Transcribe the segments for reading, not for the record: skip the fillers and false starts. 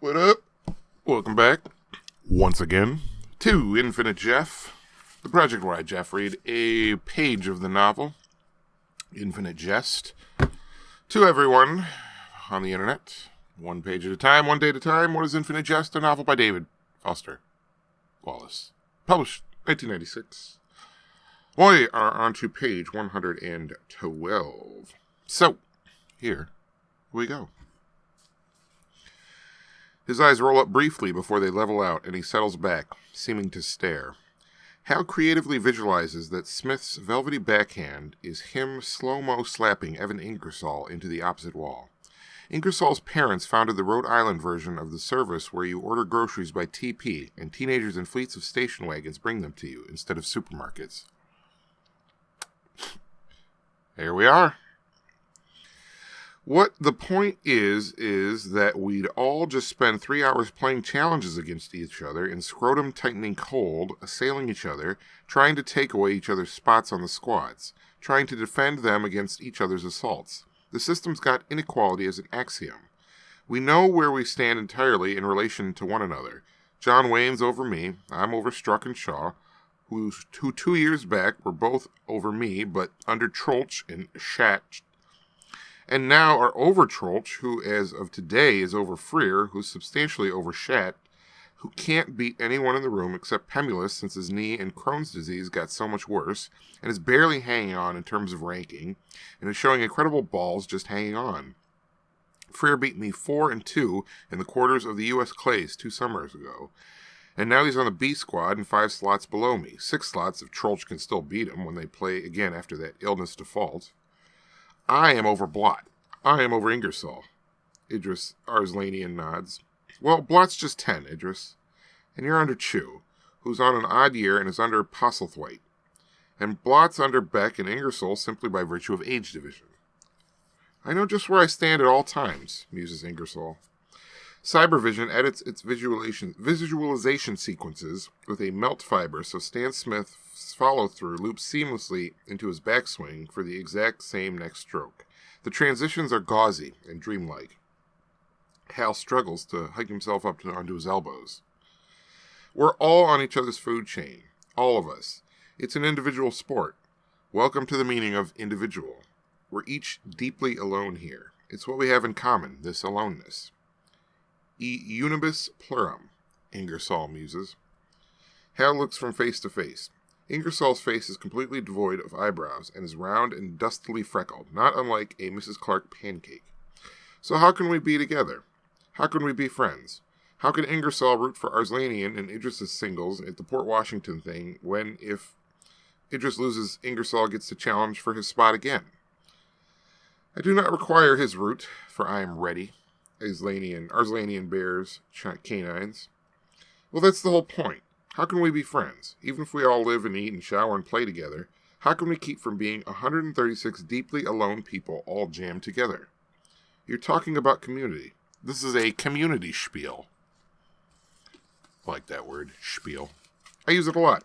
What up? Welcome back, once again, to Infinite Jeff, the project where I, Jeff, read a page of the novel, Infinite Jest, to everyone on the internet, one page at a time, one day at a time. What is Infinite Jest? A novel by David Foster Wallace, published 1996. We are on to page 112. So, here we go. His eyes roll up briefly before they level out, and he settles back, seeming to stare. Hal creatively visualizes that Smith's velvety backhand is him slow-mo slapping Evan Ingersoll into the opposite wall. Ingersoll's parents founded the Rhode Island version of the service where you order groceries by TP, and teenagers in fleets of station wagons bring them to you instead of supermarkets. Here we are. What the point is that we'd all just spend 3 hours playing challenges against each other in scrotum-tightening cold, assailing each other, trying to take away each other's spots on the squads, trying to defend them against each other's assaults. The system's got inequality as an axiom. We know where we stand entirely in relation to one another. John Wayne's over me, I'm over Struck and Shaw, who 2 years back were both over me, but under Troeltsch and Schacht, and now are over Troeltsch, who as of today is over Freer, who's substantially over Schacht, who can't beat anyone in the room except Pemulus since his knee and Crohn's disease got so much worse, and is barely hanging on in terms of ranking, and is showing incredible balls just hanging on. Freer beat me 4-2 in the quarters of the U.S. Clays 2 summers ago, and now he's on the B squad and 5 slots below me, 6 slots if Troeltsch can still beat him when they play again after that illness default. I am over Blot. I am over Ingersoll. Idris Arslanian nods. Well, Blot's just 10, Idris. And you're under Chew, who's on an odd year and is under Postlethwaite. And Blot's under Beck and Ingersoll simply by virtue of age division. I know just where I stand at all times, muses Ingersoll. Cybervision edits its visualization sequences with a melt fiber so Stan Smith's follow-through loops seamlessly into his backswing for the exact same next stroke. The transitions are gauzy and dreamlike. Hal struggles to hike himself up onto his elbows. We're all on each other's food chain. All of us. It's an individual sport. Welcome to the meaning of individual. We're each deeply alone here. It's what we have in common, this aloneness. E unibus plurum, Ingersoll muses. Hal looks from face to face. Ingersoll's face is completely devoid of eyebrows and is round and dustily freckled, not unlike a Mrs. Clark pancake. So how can we be together? How can we be friends? How can Ingersoll root for Arslanian and Idris's singles at the Port Washington thing when, if Idris loses, Ingersoll gets to challenge for his spot again? I do not require his root, for I am ready. Arslanian bears canines. Well, that's the whole point. How can we be friends? Even if we all live and eat and shower and play together, how can we keep from being 136 deeply alone people all jammed together? You're talking about community. This is a community spiel. I like that word, spiel. I use it a lot.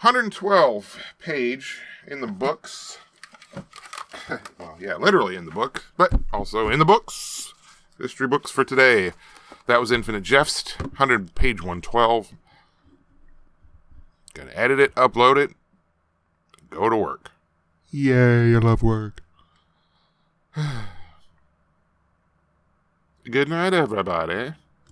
112 page in the books. Well, yeah, literally in the book, but also in the books. History books for today. That was Infinite Jest, page 112. Gotta edit it, upload it, go to work. Yay, I love work. Good night, everybody.